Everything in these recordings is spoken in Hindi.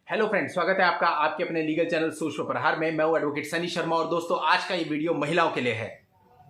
हेलो फ्रेंड्स, स्वागत है आपका आपके अपने लीगल चैनल सोशो प्रहार में। मैं हूं एडवोकेट सनी शर्मा और दोस्तों आज का ये वीडियो महिलाओं के लिए है।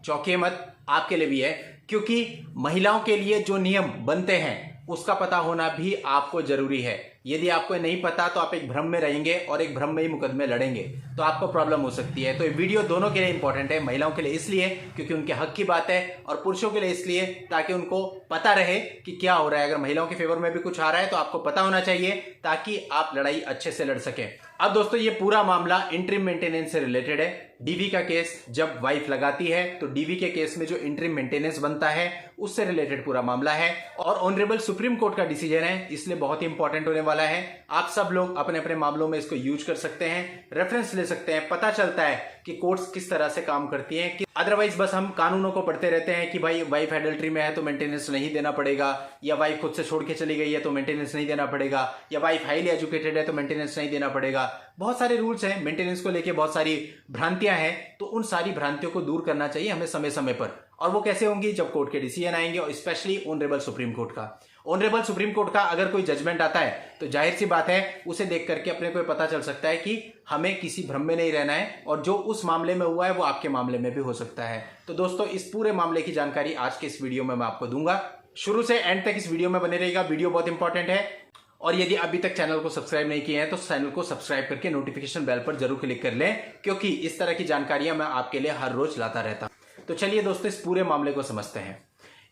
चौंकिए मत, आपके लिए भी है, क्योंकि महिलाओं के लिए जो नियम बनते हैं उसका पता होना भी आपको जरूरी है। यदि आपको नहीं पता तो आप एक भ्रम में रहेंगे और एक भ्रम में ही मुकदमे लड़ेंगे तो आपको प्रॉब्लम हो सकती है। तो ये वीडियो दोनों के लिए इंपॉर्टेंट है, महिलाओं के लिए इसलिए क्योंकि उनके हक की बात है और पुरुषों के लिए इसलिए ताकि उनको पता रहे कि क्या हो रहा है। अगर महिलाओं के फेवर में भी कुछ आ रहा है तो आपको पता होना चाहिए ताकि आप लड़ाई अच्छे से लड़ सकें। अब दोस्तों ये पूरा मामला इंटरिम मेंटेनेंस से रिलेटेड है। डीवी का केस जब वाइफ लगाती है तो डीवी के केस में जो इंटरिम मेंटेनेंस बनता है उससे रिलेटेड पूरा मामला है और ऑनरेबल सुप्रीम कोर्ट का डिसीजन है, इसलिए बहुत ही इंपॉर्टेंट होने वाला है। आप सब लोग अपने अपने मामलों में इसको यूज कर सकते हैं, रेफरेंस ले सकते हैं, पता चलता है कि कोर्ट्स किस तरह से काम करती हैं। कि अदरवाइज बस हम कानूनों को पढ़ते रहते हैं कि भाई वाइफ एडल्ट्री में है तो मेंटेनेंस नहीं देना पड़ेगा, या वाइफ खुद से छोड़ के चली गई है तो मेंटेनेंस नहीं देना पड़ेगा, या वाइफ हाईली एजुकेटेड है तो मेंटेनेंस नहीं देना पड़ेगा। बहुत सारे रूल्स हैं मेंटेनेंस को लेके, बहुत सारी भ्रांतियां हैं, तो उन सारी भ्रांतियों को दूर करना चाहिए हमें समय समय पर। और वो कैसे होंगी? जब कोर्ट के डिसीजन आएंगे और स्पेशली ऑनरेबल सुप्रीम कोर्ट का। ऑनरेबल सुप्रीम कोर्ट का अगर कोई जजमेंट आता है तो जाहिर सी बात है उसे देख करके अपने को पता चल सकता है कि हमें किसी भ्रम में नहीं रहना है और जो उस मामले में हुआ है वो आपके मामले में भी हो सकता है। तो दोस्तों इस पूरे मामले की जानकारी आज के इस वीडियो में मैं आपको दूंगा। शुरू से एंड तक इस वीडियो में बने रहेगा, वीडियो बहुत इंपॉर्टेंट है। और यदि अभी तक चैनल को सब्सक्राइब नहीं किए हैं तो चैनल को सब्सक्राइब करके नोटिफिकेशन बेल पर जरूर क्लिक कर लें, क्योंकि इस तरह की जानकारियां मैं आपके लिए हर रोज लाता रहता हूं। तो चलिए दोस्तों इस पूरे मामले को समझते हैं।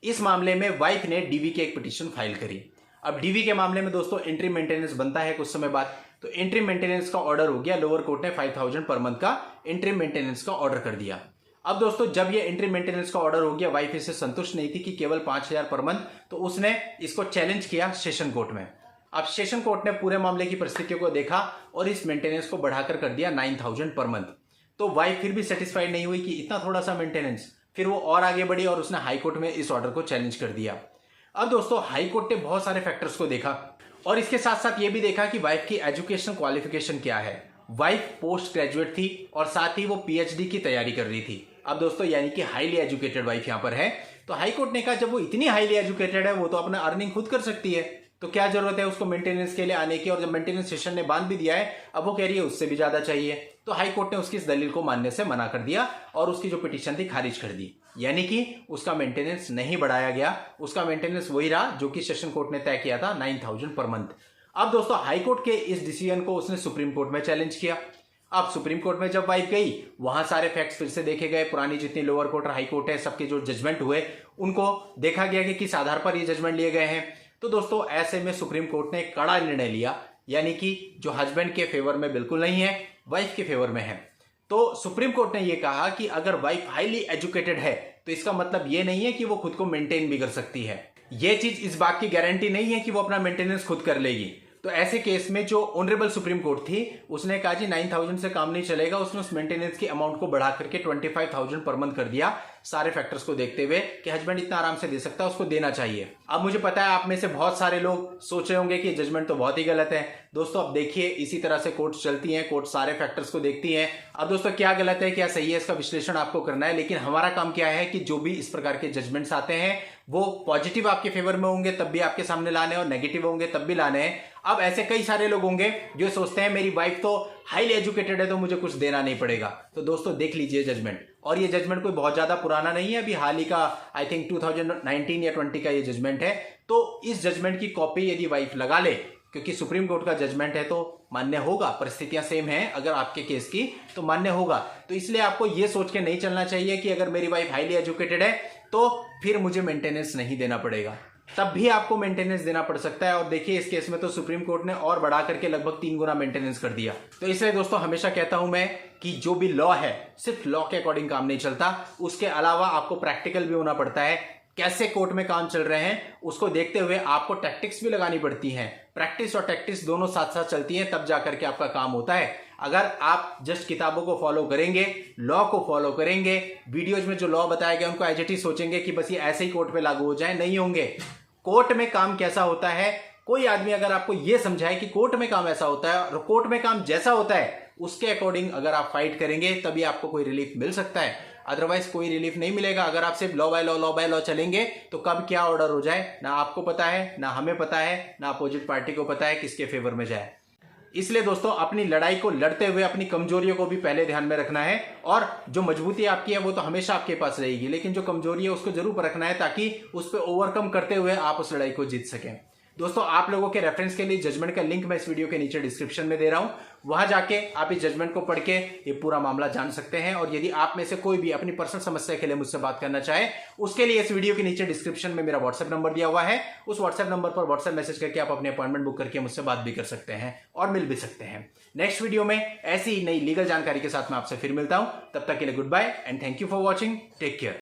इस मामले में वाइफ ने डीवी की एक पिटीशन फाइल करी। अब डीवी के मामले में दोस्तों इंटरिम मेंटेनेंस बनता है कुछ समय बाद, तो इंटरिम मेंटेनेंस का ऑर्डर हो गया। लोअर कोर्ट ने 5000 पर मंथ का इंटरिम मेंटेनेंस का ऑर्डर कर दिया। अब दोस्तों जब ये इंटरिम मेंटेनेंस का ऑर्डर हो गया, वाइफ इससे संतुष्ट नहीं थी कि केवल 5000 पर मंथ, तो उसने इसको चैलेंज किया सेशन कोर्ट में। अब सेशन कोर्ट ने पूरे मामले की परिस्थितियों को देखा और इस मेंटेनेंस को बढ़ाकर कर दिया 9000 पर मंथ। तो वाइफ फिर भी सेटिस्फाइड नहीं हुई कि इतना थोड़ा सा मेंटेनेंस, फिर वो और आगे बढ़ी और उसने हाई कोर्ट में इस ऑर्डर को चैलेंज कर दिया। अब दोस्तों हाई कोर्ट ने बहुत सारे फैक्टर्स को देखा और इसके साथ साथ ये भी देखा कि वाइफ की एजुकेशन क्वालिफिकेशन क्या है। वाइफ पोस्ट ग्रेजुएट थी और साथ ही वो पीएचडी की तैयारी कर रही थी। अब दोस्तों यानी कि हाईली एजुकेटेड वाइफ यहां पर है। तो हाई कोर्ट ने कहा जब वो इतनी हाईली एजुकेटेड है वो तो अपना अर्निंग खुद कर सकती है, तो क्या जरूरत है उसको मेंटेनेंस के लिए आने की। और जब मेंटेनेंस सेशन ने बांध भी दिया है, अब वो कह रही है उससे भी ज्यादा चाहिए, तो हाई कोर्ट ने उसकी इस दलील को मानने से मना कर दिया और उसकी जो पिटीशन थी खारिज कर दी। यानी कि उसका मेंटेनेंस नहीं बढ़ाया गया, उसका मेंटेनेंस वही रहा जो कि सेशन कोर्ट ने तय किया था 9000 पर मंथ। अब दोस्तों हाई कोर्ट के इस डिसीजन को उसने सुप्रीम कोर्ट में चैलेंज किया। अब सुप्रीम कोर्ट में जब वाइफ गई, वहां सारे फैक्ट्स फिर से देखे गए, पुरानी जितनी लोअर कोर्ट और हाई कोर्ट है सबके जो जजमेंट हुए उनको देखा गया कि किस आधार पर ये जजमेंट लिए गए हैं। तो दोस्तों ऐसे में सुप्रीम कोर्ट ने कड़ा निर्णय लिया, यानी कि जो हस्बैंड के फेवर में बिल्कुल नहीं है, वाइफ के फेवर में है। तो सुप्रीम कोर्ट ने यह कहा कि अगर वाइफ हाईली एजुकेटेड है तो इसका मतलब यह नहीं है कि वो खुद को मेंटेन भी कर सकती है। यह चीज इस बात की गारंटी नहीं है कि वो अपना मेंटेनेंस खुद कर लेगी। तो ऐसे केस में जो ऑनरेबल सुप्रीम कोर्ट थी उसने कहा जी 9000 से काम नहीं चलेगा। उसने उस मेंटेनेंस की अमाउंट को बढ़ा करके 25000 पर मंथ कर दिया, सारे फैक्टर्स को देखते हुए कि हस्बैंड इतना आराम से दे सकता है, उसको देना चाहिए। अब मुझे पता है आप में से बहुत सारे लोग सोच रहे होंगे कि जजमेंट तो बहुत ही गलत है। दोस्तों अब देखिए इसी तरह से कोर्ट चलती हैं, कोर्ट सारे फैक्टर्स को देखती हैं। अब दोस्तों क्या गलत है क्या सही है इसका विश्लेषण आपको करना है, लेकिन हमारा काम क्या है कि जो भी इस प्रकार के जजमेंट्स आते हैं वो पॉजिटिव आपके फेवर में होंगे तब भी आपके सामने लाने और नेगेटिव होंगे तब भी लाने हैं। अब ऐसे कई सारे लोग होंगे जो सोचते हैं मेरी वाइफ तो हाईली एजुकेटेड है तो मुझे कुछ देना नहीं पड़ेगा। तो दोस्तों देख लीजिए जजमेंट, और ये जजमेंट कोई बहुत ज्यादा पुराना नहीं है, अभी हाल ही का आई थिंक 2019 या 20 का ये जजमेंट है। तो इस जजमेंट की कॉपी यदि वाइफ लगा ले, क्योंकि सुप्रीम कोर्ट का जजमेंट है तो मान्य होगा, परिस्थितियां सेम हैं अगर आपके केस की तो मान्य होगा। तो इसलिए आपको यह सोच के नहीं चलना चाहिए कि अगर मेरी वाइफ हाईली एजुकेटेड है तो फिर मुझे मेंटेनेंस नहीं देना पड़ेगा, तब भी आपको मेंटेनेंस देना पड़ सकता है। और देखिए इस केस में तो सुप्रीम कोर्ट ने और बढ़ा करके लगभग 3 गुना मेंटेनेंस कर दिया। तो इसलिए दोस्तों हमेशा कहता हूं मैं कि जो भी लॉ है सिर्फ लॉ के अकॉर्डिंग काम नहीं चलता, उसके अलावा आपको प्रैक्टिकल भी होना पड़ता है। कैसे कोर्ट में काम चल रहे हैं उसको देखते हुए आपको टैक्टिक्स भी लगानी पड़ती हैं। प्रैक्टिस और टैक्टिक्स दोनों साथ साथ चलती हैं तब जाकर के आपका काम होता है। अगर आप जस्ट किताबों को फॉलो करेंगे, लॉ को फॉलो करेंगे, वीडियोज में जो लॉ बताया गया उनको एज इट इज सोचेंगे कि बस ये ऐसे ही कोर्ट पे लागू हो जाए, नहीं होंगे। कोर्ट में काम कैसा होता है, कोई आदमी अगर आपको यह समझाए कि कोर्ट में काम ऐसा होता है और कोर्ट में काम जैसा होता है उसके अकॉर्डिंग अगर आप फाइट करेंगे तभी आपको कोई रिलीफ मिल सकता है, अदरवाइज कोई रिलीफ नहीं मिलेगा। अगर आप सिर्फ लॉ बाय लॉ चलेंगे तो कब क्या ऑर्डर हो जाए ना आपको पता है, ना हमें पता है, ना अपोजिट पार्टी को पता है किसके फेवर में जाए। इसलिए दोस्तों अपनी लड़ाई को लड़ते हुए अपनी कमजोरियों को भी पहले ध्यान में रखना है, और जो मजबूती आपकी है वो तो हमेशा आपके पास रहेगी, लेकिन जो कमजोरी है उसको जरूर परखना है ताकि उस पर ओवरकम करते हुए आप उस लड़ाई को जीत सकें। दोस्तों आप लोगों के रेफरेंस के लिए जजमेंट का लिंक मैं इस वीडियो के नीचे डिस्क्रिप्शन में दे रहा हूं, वहां जाके आप इस जजमेंट को पढ़ के ये पूरा मामला जान सकते हैं। और यदि आप में से कोई भी अपनी पर्सनल समस्या के लिए मुझसे बात करना चाहे, उसके लिए इस वीडियो के नीचे डिस्क्रिप्शन में मेरा व्हाट्सएप नंबर दिया हुआ है, उस व्हाट्सएप नंबर पर व्हाट्सएप मैसेज करके आप अपनी अपॉइंटमेंट बुक करके मुझसे बात भी कर सकते हैं और मिल भी सकते हैं। नेक्स्ट वीडियो में ऐसी ही नई लीगल जानकारी के साथ मैं आपसे फिर मिलता हूं, तब तक के लिए goodbye and thank you for watching. Take care.